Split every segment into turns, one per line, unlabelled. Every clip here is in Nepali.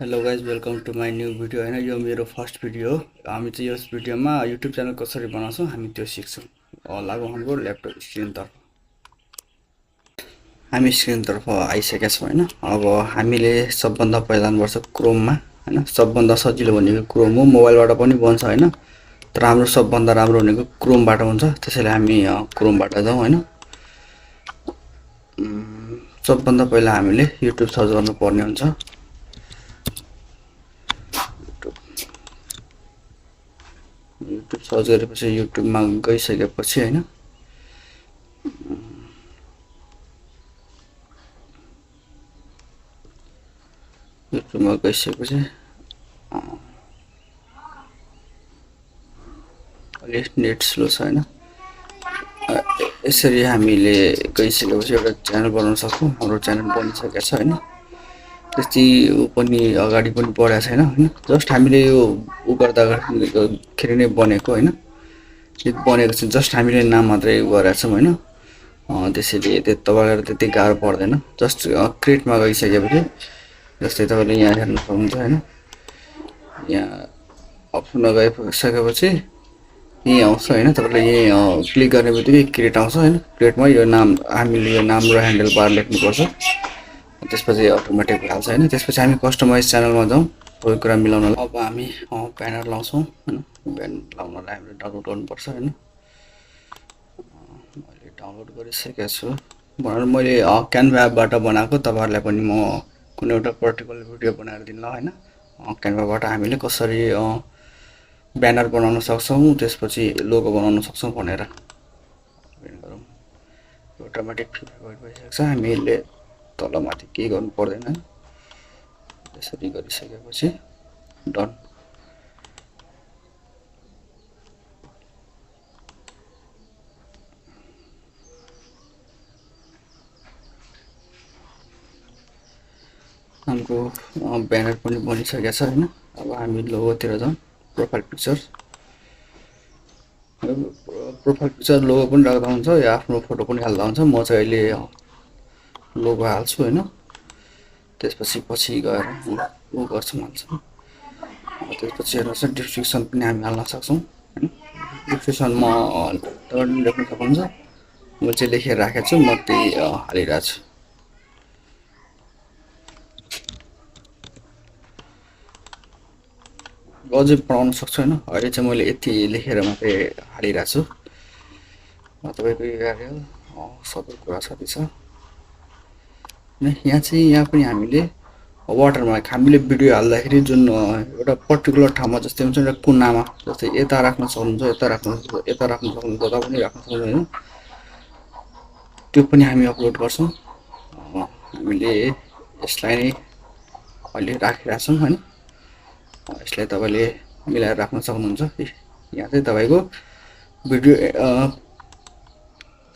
Hello guys welcome to my new video होइन यो मेरो फर्स्ट भिडियो हो। हामी चाहिँ यस भिडियोमा युट्युब च्यानल कसरी बनाउँछौँ हामी त्यो सिक्छौँ। लागौँ हाम्रो ल्यापटप स्क्रिनतर्फ। हामी स्क्रिनतर्फ आइसकेका छौँ होइन। अब हामीले सबभन्दा पहिला जानुपर्छ क्रोममा होइन। सबभन्दा सजिलो भनेको क्रोम हो। मोबाइलबाट पनि बन्छ होइन, तर हाम्रो सबभन्दा राम्रो भनेको क्रोमबाट हुन्छ। त्यसैले हामी क्रोमबाट जाउँ होइन। सबभन्दा पहिला हामीले युट्युब सर्च गर्नुपर्ने हुन्छ। युट्युब सर्च गरेपछि युट्युबमा गइसकेपछि होइन, युट्युबमा गइसकेपछि अलिक नेट स्लो छ होइन। यसरी हामीले गइसकेपछि एउटा च्यानल बनाउन सक्छौँ। हाम्रो च्यानल बनिसकेको छ होइन। त्यति पनि अगाडि पनि बढेको छैन होइन। जस्ट हामीले यो गर्दाखेरि नै बनेको होइन। बनेको चाहिँ जस्ट हामीले नाम मात्रै गरेका छौँ होइन। त्यसैले तपाईँलाई त्यति गाह्रो पर्दैन। जस्ट क्रिएटमा गइसकेपछि जस्तै तपाईँले यहाँ हेर्न सक्नुहुन्छ होइन। यहाँ अप्सनमा गइसकेपछि यहीँ आउँछ होइन। तपाईँले यहीँ क्लिक गर्ने बित्तिकै क्रिएट आउँछ होइन। क्रिएटमा यो नाम हामीले यो नाम र ह्यान्डल बार लेख्नुपर्छ। त्यसपछि अटोमेटिक भइहाल्छ होइन। त्यसपछि हामी कस्टमाइज च्यानलमा जाउँ सबै कुरा मिलाउनलाई। अब हामी ब्यानर लाउँछौँ होइन। ब्यानर लाउनलाई हामीले डाउनलोड गर्नुपर्छ होइन। मैले डाउनलोड गरिसकेको छु। भनेर मैले क्यानभा एपबाट बनाएको। तपाईँहरूलाई पनि म कुनै एउटा पर्टिकुलर भिडियो बनाएर दिन्ला होइन। क्यानभाबाट हामीले कसरी ब्यानर बनाउन सक्छौँ, त्यसपछि लोगो बनाउन सक्छौँ भनेर गरौँ। अटोमेटिक फिट भइसकेको छ। हामीले तलमाथि केही गर्नु पर्दैन। त्यसरी गरिसकेपछि डन। हाम्रो ब्यानर पनि बनिसकेको छ होइन। अब हामी लोगोतिर जाउँ। प्रोफाइल पिक्चर लोगो पनि राख्दा हुन्छ या आफ्नो फोटो पनि हाल्दा हुन्छ। म चाहिँ अहिले लोगो हाल्छु होइन। त्यसपछि पछि गएर ऊ गर्छौँ हाल्छौँ। त्यसपछि हेर्नुहोस् डिस्क्रिप्सन पनि हामी हाल्न सक्छौँ होइन। डिस्क्रिप्सनमा तपाईँले लेख्न सक्नुहुन्छ। म चाहिँ लेखेर राखेको छु, म त्यही हालिरहेको छु। अझै पढाउन सक्छु होइन। अहिले चाहिँ मैले यति लेखेर मात्रै हालिरहेको छु। तपाईँको यो कार्य सबै कुरा छँदैछ होइन। यहाँ पनि हामीले वाटरमार्क हामीले भिडियो हाल्दाखेरि जुन एउटा पर्टिकुलर ठाउँमा जस्तै हुन्छ नि कुनामा, जस्तै यता राख्न सक्नुहुन्छ, यता राख्न सक्नुहुन्छ, जता पनि राख्न सक्नुहुन्छ होइन। त्यो पनि हामी अपलोड गर्छौँ। हामीले यसलाई नै अहिले राखिरहेको छौँ होइन। यसलाई तपाईँले मिलाएर राख्न सक्नुहुन्छ। यहाँ चाहिँ तपाईँको भिडियो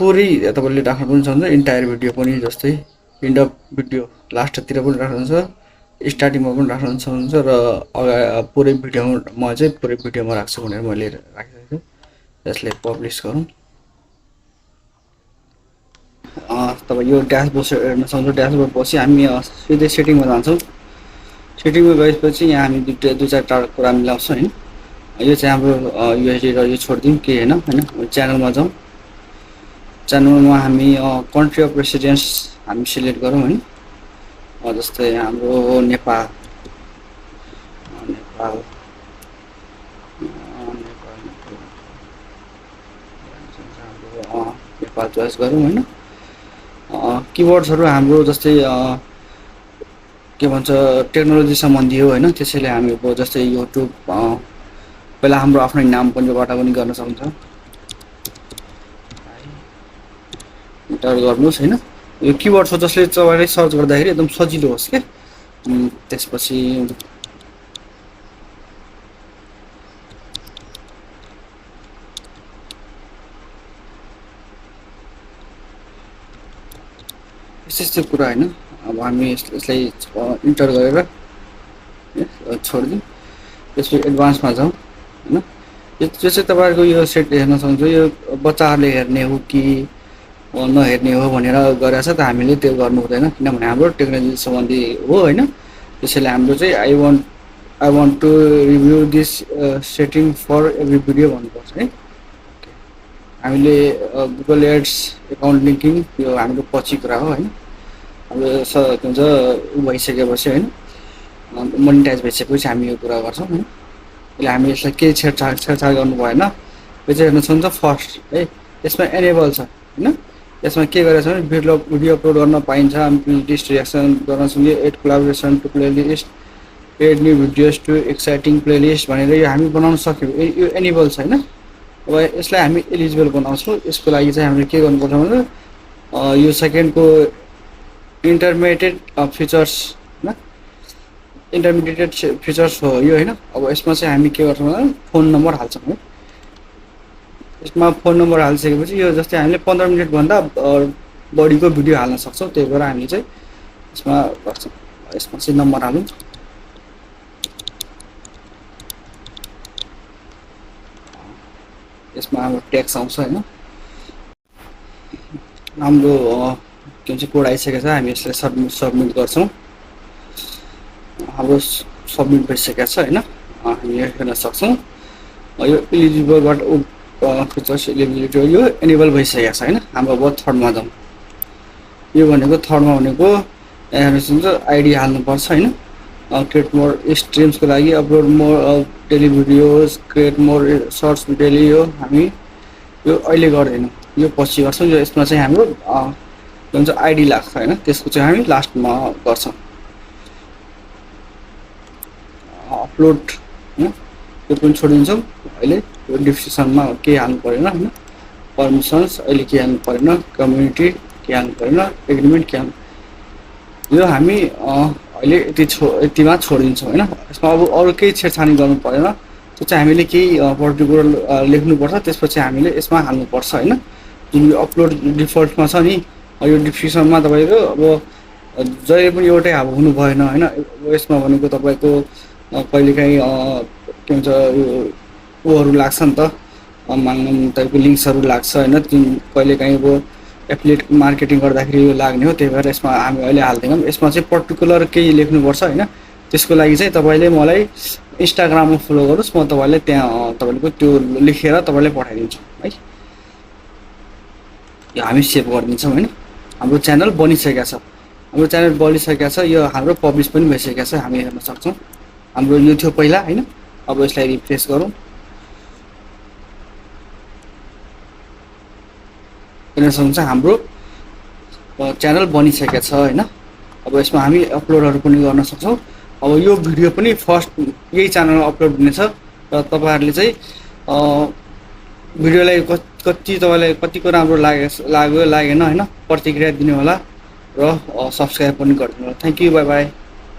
पुरै तपाईँले राख्न पनि सक्नुहुन्छ। इन्टायर भिडियो पनि जस्तै इन्ड अफ भिडियो लास्टतिर पनि राख्नुहुन्छ, स्टार्टिङमा पनि राख्न सक्नुहुन्छ। र पुरै भिडियोमा म चाहिँ पुरै भिडियोमा राख्छु भनेर मैले राखेको छु। यसलाई पब्लिस गरौँ। तपाईँ यो ड्यासबोर्ड हेर्न सक्नुहुन्छ। ड्यासबोर्ड पछि हामी सिधै सेटिङमा जान्छौँ। सेटिङमा गएपछि यहाँ हामी दुई चारवटा कुरा मिलाउँछौँ होइन। यो चाहिँ हाम्रो युएसडी र यो छोडिदिउँ के होइन। च्यानलमा जाउँ। च्यानलमा हामी कन्ट्री अफ रेसिडेन्स हामी सिलेक्ट गरौँ होइन। जस्तै हाम्रो नेपाल नेपाल चोइस गरौँ होइन। किवर्ड्सहरू हाम्रो जस्तै के भन्छ टेक्नोलोजी सम्बन्धी हो होइन। त्यसैले हामी जस्तै युट्युब पहिला हाम्रो आफ्नै नाम पनिबाट पनि गर्न सक्नुहुन्छ। इन्टर गर्नुहोस् होइन। यो किवर्ड्स हो जसले तपाईँले सर्च गर्दाखेरि एकदम सजिलो होस् क्या। त्यसपछि यस्तै कुरा होइन। अब हामी यसलाई इन्टर गरेर छोडिदिउँ। त्यसपछि एडभान्समा जाउँ होइन। यो चाहिँ तपाईँहरूको यो सेट हेर्न सक्नुहुन्छ। यो बच्चाहरूले हेर्ने हो कि नहेर्ने हो भनेर गरेको छ त हामीले त्यो गर्नु हुँदैन, किनभने हाम्रो टेक्नोलोजी सम्बन्धी हो होइन। त्यसैले हाम्रो चाहिँ I want to review this setting for every video भन्नुपर्छ है। हामीले गुगल एड्स एकाउन्ट लिङ्किङ यो हाम्रो पछि कुरा हो होइन। हाम्रो के भन्छ ऊ भइसकेपछि होइन मोनिटाइज भइसकेपछि हामी यो कुरा गर्छौँ होइन। अहिले हामी यसलाई केही छेडछाड गर्नु भएन। यो चाहिँ हेर्नु सक्नुहुन्छ फर्स्ट है, यसमा एनेबल छ होइन। यसमा के गरेको छ भने भिडियो अपलोड गर्न पाइन्छ, लिस्ट रिएक्सन गर्न सक्यो, add collaboration to playlist, add new videos to exciting playlist भनेर यो हामी बनाउन सक्यौँ। यो एनेबल छ होइन। अब यसलाई हामी एलिजिबल बनाउँछौँ। यसको लागि चाहिँ हामीले के गर्नुपर्छ भने यो सेकेन्डको इन्टरमिडिएट फिचर्स होइन, इन्टरमिडिएट फिचर्स हो यो होइन। अब यसमा चाहिँ हामी के गर्छौँ भने फोन नम्बर हाल्छौँ है। यसमा फोन नम्बर हालिसकेपछि यो जस्तै हामीले 15 मिनटभन्दा बढीको भिडियो हाल्न सक्छौँ। त्यही भएर हामीले चाहिँ यसमा गर्छौँ। यसमा चाहिँ नम्बर हालौँ। यसमा हाम्रो ट्याक्स आउँछ होइन। हाम्रो के भन्छ कोड आइसकेको छ, हामी यसलाई सबमिट गर्छौँ। हाम्रो सबमिट भइसकेको छ होइन। हामी हेर्न सक्छौँ यो एलिजिबलबाट फिचर्स एलिजिबिलिटी यो एनेबल भइसकेको छ होइन। हाम्रो अब थर्डमा जाउँ। यो भनेको थर्डमा भनेको हेर्नु सक्नुहुन्छ आइडी हाल्नुपर्छ होइन। क्रिएट मोर स्ट्रिम्सको लागि upload more daily videos, create more shorts daily हो हामी यो अहिले गर्दैनौँ, यो पछि गर्छौँ। यो यसमा चाहिँ हाम्रो के भन्छ आइडी लाग्छ होइन। त्यसको चाहिँ हामी लास्टमा गर्छौँ। अपलोड होइन यो पनि छोडिदिन्छौँ अहिले। यो डिस्क्रिप्सनमा केही हाल्नु परेन होइन। पर्मिसन्स अहिले के हाल्नु परेन, कम्युनिटी के हाल्नु परेन, एग्रिमेन्ट के हाल्नु, यो हामी अहिले यतिमा छोडिदिन्छौँ होइन। यसमा अब अरू केही छेडछाड गर्नु परेन। त्यो चाहिँ हामीले केही पर्टिकुलर लेख्नुपर्छ, त्यसपछि हामीले यसमा हाल्नुपर्छ होइन। जुन यो अपलोड डिफल्टमा छ नि, यो डिस्क्रिप्सनमा तपाईँको अब जहिले पनि एउटै अब हुनु भएन होइन। यसमा भनेको तपाईँको कहिलेकाहीँ के भन्छ यो ऊहरू लाग्छ नि त, तपाईँको लिङ्क्सहरू लाग्छ होइन। जुन कहिलेकाहीँ अब एफिलिएट मार्केटिङ गर्दाखेरि यो लाग्ने हो। त्यही भएर यसमा हामी अहिले हाल्दैनौँ। यसमा चाहिँ पर्टिकुलर केही लेख्नुपर्छ होइन। त्यसको लागि चाहिँ तपाईँले मलाई इन्स्टाग्राममा फलो गर्नुहोस्, म तपाईँलाई त्यहाँ तपाईँको त्यो लेखेर तपाईँलाई पठाइदिन्छु है। यो हामी सेभ गरिदिन्छौँ होइन। हाम्रो च्यानल बनिसकेको छ, हाम्रो च्यानल बनिसकेको छ। यो हाम्रो पब्लिस पनि भइसकेको छ, हामी हेर्न सक्छौँ। हाम्रो यो थियो पहिला होइन। अब यसलाई रिफ्रेस गरौँ। हेर्न सक्नुहुन्छ हाम्रो च्यानल बनिसकेको छ होइन। अब यसमा हामी अपलोडहरू पनि गर्न सक्छौँ। अब यो भिडियो पनि फर्स्ट यही च्यानलमा अपलोड हुनेछ र तपाईँहरूले चाहिँ भिडियोलाई कति तपाईँलाई कतिको राम्रो लाग्यो लागेन होइन प्रतिक्रिया दिनु होला र सब्सक्राइब पनि गरिदिनु होला। Thank you, by by.